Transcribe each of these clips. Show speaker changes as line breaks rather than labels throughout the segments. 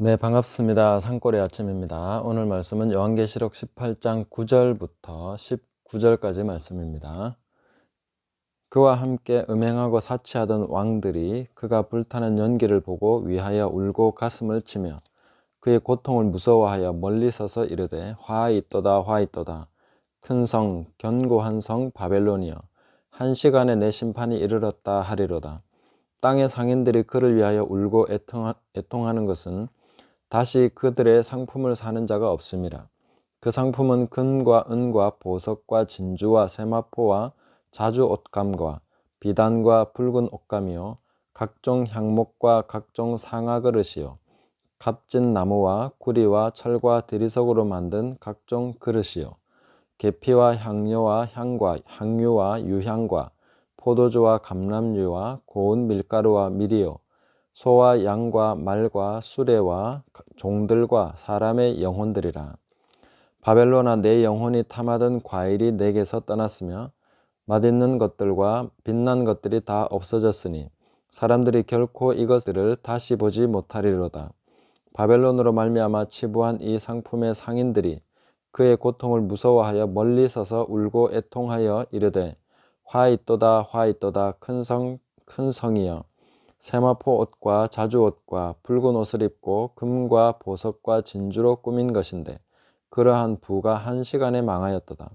네, 반갑습니다. 산골의 아침입니다. 오늘 말씀은 요한계시록 18장 9절부터 19절까지 말씀입니다. 그와 함께 음행하고 사치하던 왕들이 그가 불타는 연기를 보고 위하여 울고 가슴을 치며 그의 고통을 무서워하여 멀리 서서 이르되 화있도다 화있도다 큰 성 견고한 성 바벨론이여 한 시간에 내 심판이 이르렀다 하리로다. 땅의 상인들이 그를 위하여 울고 애통하는 것은 다시 그들의 상품을 사는 자가 없음이라. 그 상품은 금과 은과 보석과 진주와 세마포와 자주 옷감과 비단과 붉은 옷감이요 각종 향목과 각종 상아 그릇이요 값진 나무와 구리와 철과 대리석으로 만든 각종 그릇이요 계피와 향료와 향과 향유와 유향과 포도주와 감람유와 고운 밀가루와 밀이요 소와 양과 말과 수레와 종들과 사람의 영혼들이라. 바벨론아, 내 영혼이 탐하던 과일이 내게서 떠났으며 맛있는 것들과 빛난 것들이 다 없어졌으니 사람들이 결코 이것들을 다시 보지 못하리로다. 바벨론으로 말미암아 치부한 이 상품의 상인들이 그의 고통을 무서워하여 멀리 서서 울고 애통하여 이르되 화있도다 화있도다 큰 성이여 세마포 옷과 자주 옷과 붉은 옷을 입고 금과 보석과 진주로 꾸민 것인데 그러한 부가 한 시간에 망하였도다.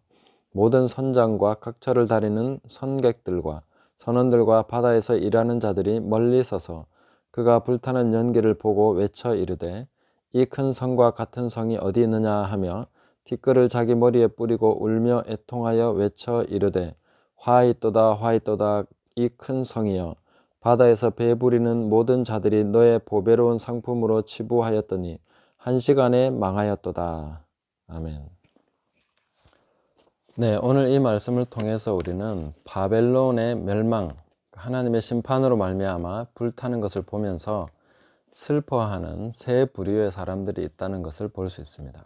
모든 선장과 각처를 다리는 선객들과 선원들과 바다에서 일하는 자들이 멀리 서서 그가 불타는 연기를 보고 외쳐 이르되 이 큰 성과 같은 성이 어디 있느냐 하며 티끌을 자기 머리에 뿌리고 울며 애통하여 외쳐 이르되 화있도다 화있도다 이 큰 성이여 바다에서 배부리는 모든 자들이 너의 보배로운 상품으로 치부하였더니 한 시간에 망하였도다. 아멘. 네, 오늘 이 말씀을 통해서 우리는 바벨론의 멸망, 하나님의 심판으로 말미암아 불타는 것을 보면서 슬퍼하는 세 부류의 사람들이 있다는 것을 볼 수 있습니다.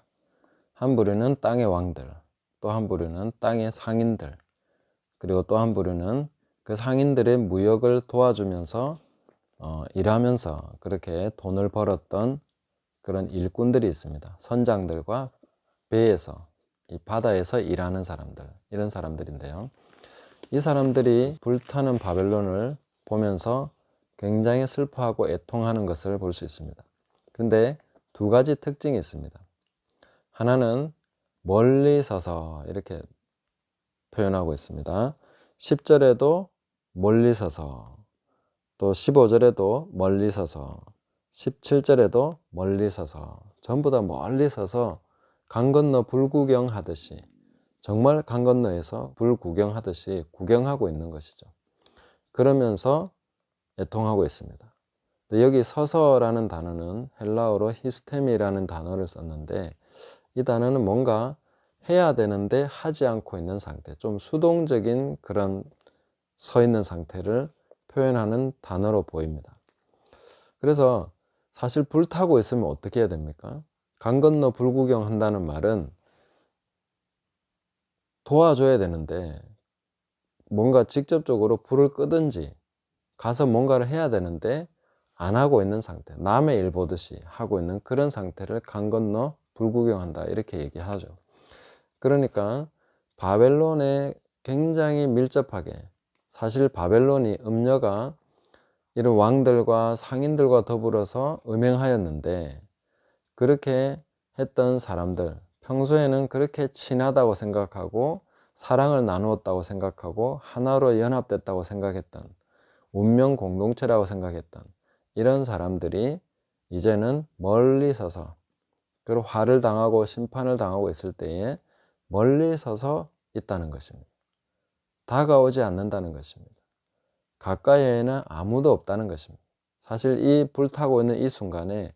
한 부류는 땅의 왕들, 또 한 부류는 땅의 상인들, 그리고 또 한 부류는 그 상인들의 무역을 도와주면서 일하면서 그렇게 돈을 벌었던 그런 일꾼들이 있습니다. 선장들과 배에서, 이 바다에서 일하는 사람들, 이런 사람들인데요. 이 사람들이 불타는 바벨론을 보면서 굉장히 슬퍼하고 애통하는 것을 볼 수 있습니다. 근데 두 가지 특징이 있습니다. 하나는 멀리 서서 이렇게 표현하고 있습니다. 10절에도 멀리 서서, 또 15절에도 멀리 서서, 17절에도 멀리 서서, 전부 다 멀리 서서 강 건너 불구경 하듯이, 정말 강 건너에서 불구경하듯이 구경하고 있는 것이죠. 그러면서 애통하고 있습니다. 여기 서서라는 단어는 헬라어로 히스테미라는 단어를 썼는데, 이 단어는 뭔가 해야 되는데 하지 않고 있는 상태, 좀 수동적인 그런 서 있는 상태를 표현하는 단어로 보입니다. 그래서 사실 불타고 있으면 어떻게 해야 됩니까? 강 건너 불구경 한다는 말은 도와줘야 되는데 뭔가 직접적으로 불을 끄든지 가서 뭔가를 해야 되는데 안 하고 있는 상태, 남의 일 보듯이 하고 있는 그런 상태를 강 건너 불구경한다, 이렇게 얘기하죠. 그러니까 바벨론에 굉장히 밀접하게, 사실 바벨론이 음녀가 이런 왕들과 상인들과 더불어서 음행하였는데, 그렇게 했던 사람들, 평소에는 그렇게 친하다고 생각하고 사랑을 나누었다고 생각하고 하나로 연합됐다고 생각했던, 운명 공동체라고 생각했던 이런 사람들이 이제는 멀리 서서, 그리고 화를 당하고 심판을 당하고 있을 때에 멀리 서서 있다는 것입니다. 다가오지 않는다는 것입니다. 가까이에는 아무도 없다는 것입니다. 사실 이 불타고 있는 이 순간에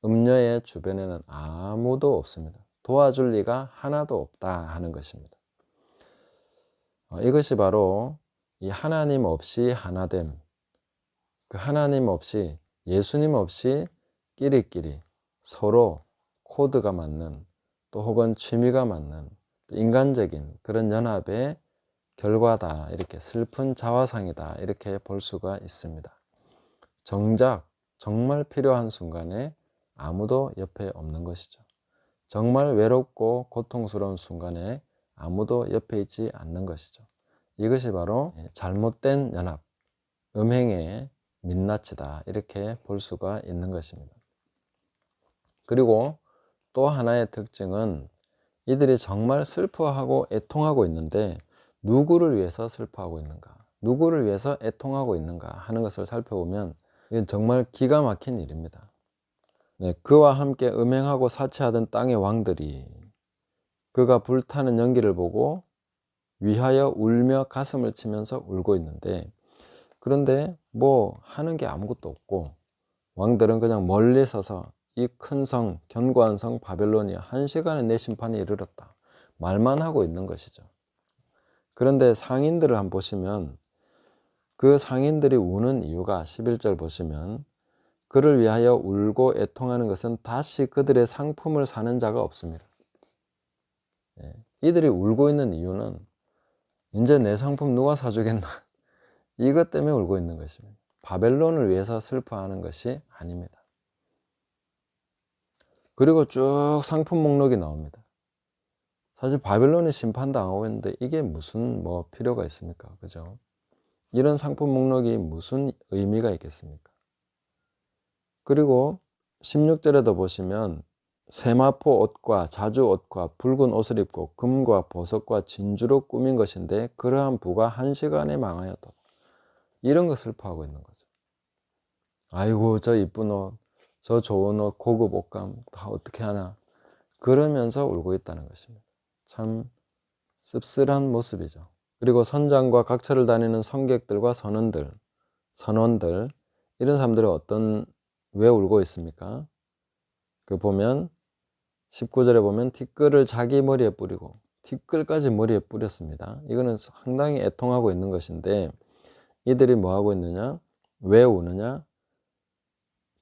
음녀의 주변에는 아무도 없습니다. 도와줄 리가 하나도 없다 하는 것입니다. 이것이 바로 이 하나님 없이 하나됨, 그 하나님 없이, 예수님 없이 끼리끼리 서로 코드가 맞는, 또 혹은 취미가 맞는 인간적인 그런 연합의 결과다, 이렇게 슬픈 자화상이다, 이렇게 볼 수가 있습니다. 정작 정말 필요한 순간에 아무도 옆에 없는 것이죠. 정말 외롭고 고통스러운 순간에 아무도 옆에 있지 않는 것이죠. 이것이 바로 잘못된 연합, 음행의 민낯이다, 이렇게 볼 수가 있는 것입니다. 그리고 또 하나의 특징은 이들이 정말 슬퍼하고 애통하고 있는데 누구를 위해서 슬퍼하고 있는가, 누구를 위해서 애통하고 있는가 하는 것을 살펴보면 이건 정말 기가 막힌 일입니다. 그와 함께 음행하고 사치하던 땅의 왕들이 그가 불타는 연기를 보고 위하여 울며 가슴을 치면서 울고 있는데, 그런데 뭐 하는 게 아무것도 없고 왕들은 그냥 멀리 서서 이 큰 성, 견고한 성 바벨론이 1시간에 내 심판에 이르렀다 말만 하고 있는 것이죠. 그런데 상인들을 한번 보시면 그 상인들이 우는 이유가 11절 보시면 그를 위하여 울고 애통하는 것은 다시 그들의 상품을 사는 자가 없습니다. 이들이 울고 있는 이유는 이제 내 상품 누가 사주겠나, 이것 때문에 울고 있는 것입니다. 바벨론을 위해서 슬퍼하는 것이 아닙니다. 그리고 쭉 상품 목록이 나옵니다. 사실 바벨론이 심판당하고 있는데 이게 무슨 필요가 있습니까? 그죠? 이런 상품 목록이 무슨 의미가 있겠습니까? 그리고 16절에도 보시면 세마포 옷과 자주 옷과 붉은 옷을 입고 금과 보석과 진주로 꾸민 것인데 그러한 부가 1시간에 망하였다. 이런 거 슬퍼하고 있는 거죠. 아이고, 저 이쁜 옷, 저 좋은 옷, 고급 옷감 다 어떻게 하나, 그러면서 울고 있다는 것입니다. 참 씁쓸한 모습이죠. 그리고 선장과 각처를 다니는 성객들과 선원들, 이런 사람들은 왜 울고 있습니까? 그 보면 19절에 보면 티끌을 자기 머리에 뿌리고, 티끌까지 머리에 뿌렸습니다. 이거는 상당히 애통하고 있는 것인데 이들이 뭐 하고 있느냐? 왜 우느냐?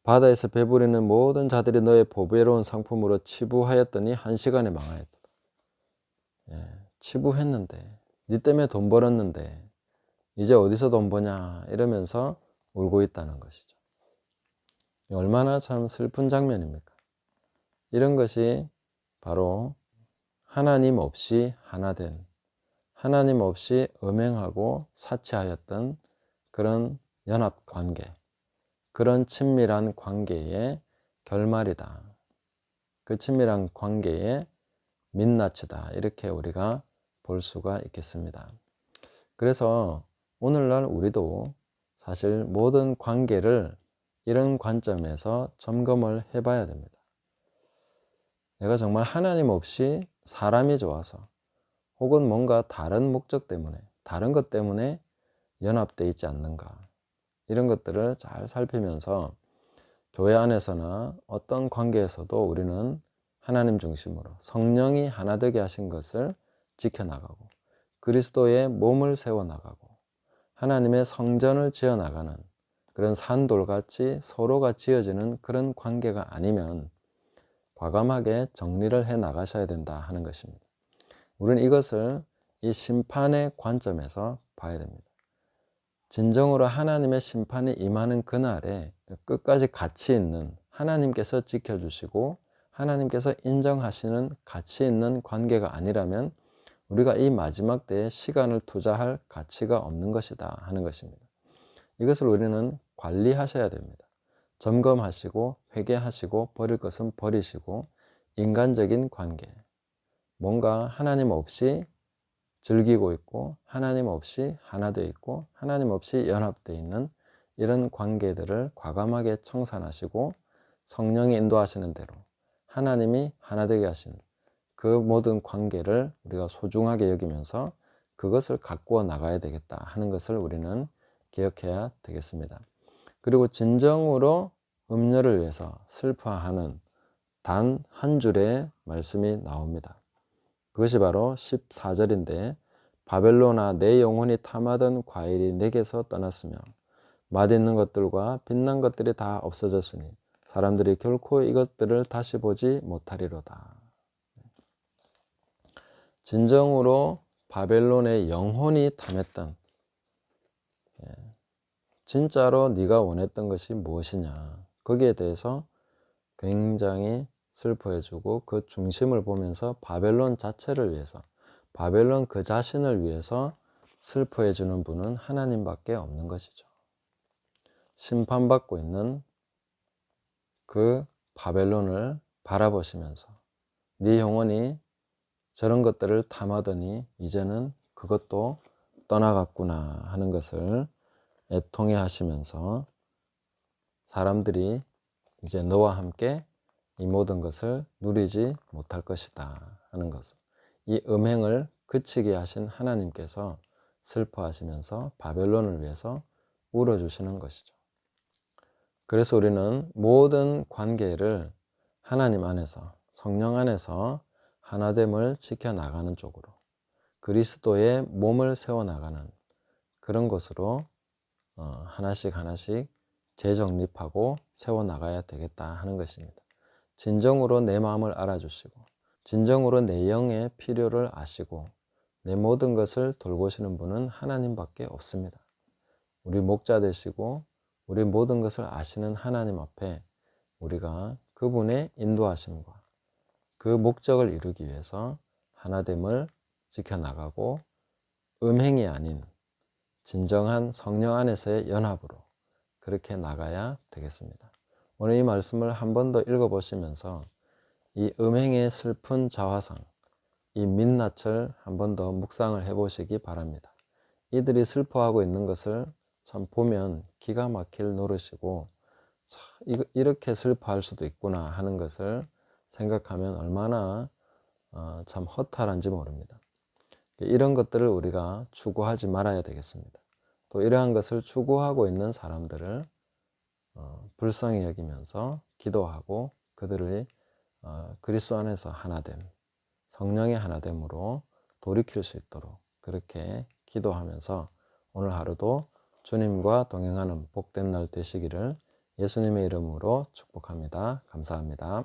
바다에서 배부리는 모든 자들이 너의 보배로운 상품으로 치부하였더니 1시간에 망하였다. 치부했는데, 니 때문에 돈 벌었는데 이제 어디서 돈 버냐, 이러면서 울고 있다는 것이죠. 얼마나 참 슬픈 장면입니까? 이런 것이 바로 하나님 없이 하나된, 하나님 없이 음행하고 사치하였던 그런 연합관계, 그런 친밀한 관계의 결말이다. 그 친밀한 관계의 민낯이다, 이렇게 우리가 볼 수가 있겠습니다. 그래서 오늘날 우리도 사실 모든 관계를 이런 관점에서 점검을 해봐야 됩니다. 내가 정말 하나님 없이 사람이 좋아서 혹은 뭔가 다른 목적 때문에, 다른 것 때문에 연합되어 있지 않는가, 이런 것들을 잘 살피면서 교회 안에서나 어떤 관계에서도 우리는 하나님 중심으로 성령이 하나 되게 하신 것을 지켜나가고 그리스도의 몸을 세워나가고 하나님의 성전을 지어나가는 그런 산돌같이 서로가 지어지는 그런 관계가 아니면 과감하게 정리를 해 나가셔야 된다 하는 것입니다. 우리는 이것을 이 심판의 관점에서 봐야 됩니다. 진정으로 하나님의 심판이 임하는 그날에 끝까지 가치 있는, 하나님께서 지켜주시고 하나님께서 인정하시는 가치 있는 관계가 아니라면 우리가 이 마지막 때에 시간을 투자할 가치가 없는 것이다 하는 것입니다. 이것을 우리는 관리하셔야 됩니다. 점검하시고 회개하시고 버릴 것은 버리시고, 인간적인 관계, 뭔가 하나님 없이 즐기고 있고 하나님 없이 하나 되어 있고 하나님 없이 연합되어 있는 이런 관계들을 과감하게 청산하시고 성령이 인도하시는 대로 하나님이 하나 되게 하신 그 모든 관계를 우리가 소중하게 여기면서 그것을 가꾸어 나가야 되겠다 하는 것을 우리는 기억해야 되겠습니다. 그리고 진정으로 음료를 위해서 슬퍼하는 단 한 줄의 말씀이 나옵니다. 그것이 바로 14절인데 바벨론아, 내 영혼이 탐하던 과일이 내게서 떠났으며 맛있는 것들과 빛난 것들이 다 없어졌으니 사람들이 결코 이것들을 다시 보지 못하리로다. 진정으로 바벨론의 영혼이 탐했던, 진짜로 네가 원했던 것이 무엇이냐, 거기에 대해서 굉장히 슬퍼해주고 그 중심을 보면서 바벨론 자체를 위해서, 바벨론 그 자신을 위해서 슬퍼해주는 분은 하나님밖에 없는 것이죠. 심판받고 있는 그 바벨론을 바라보시면서 네 영혼이 저런 것들을 탐하더니 이제는 그것도 떠나갔구나 하는 것을 애통해 하시면서 사람들이 이제 너와 함께 이 모든 것을 누리지 못할 것이다 하는 것을, 이 음행을 그치게 하신 하나님께서 슬퍼하시면서 바벨론을 위해서 울어주시는 것이죠. 그래서 우리는 모든 관계를 하나님 안에서, 성령 안에서 하나됨을 지켜나가는 쪽으로, 그리스도의 몸을 세워나가는 그런 것으로 하나씩 하나씩 재정립하고 세워나가야 되겠다 하는 것입니다. 진정으로 내 마음을 알아주시고 진정으로 내 영의 필요를 아시고 내 모든 것을 돌보시는 분은 하나님밖에 없습니다. 우리 목자 되시고 우리 모든 것을 아시는 하나님 앞에 우리가 그분의 인도하심과 그 목적을 이루기 위해서 하나됨을 지켜나가고 음행이 아닌 진정한 성령 안에서의 연합으로 그렇게 나가야 되겠습니다. 오늘 이 말씀을 한 번 더 읽어보시면서 이 음행의 슬픈 자화상, 이 민낯을 한 번 더 묵상을 해보시기 바랍니다. 이들이 슬퍼하고 있는 것을 참 보면 기가 막힐 노릇이고 이렇게 슬퍼할 수도 있구나 하는 것을 생각하면 얼마나 참 허탈한지 모릅니다. 이런 것들을 우리가 추구하지 말아야 되겠습니다. 또 이러한 것을 추구하고 있는 사람들을 불쌍히 여기면서 기도하고 그들의 그리스도 안에서 하나됨, 성령의 하나됨으로 돌이킬 수 있도록 그렇게 기도하면서 오늘 하루도 주님과 동행하는 복된 날 되시기를 예수님의 이름으로 축복합니다. 감사합니다.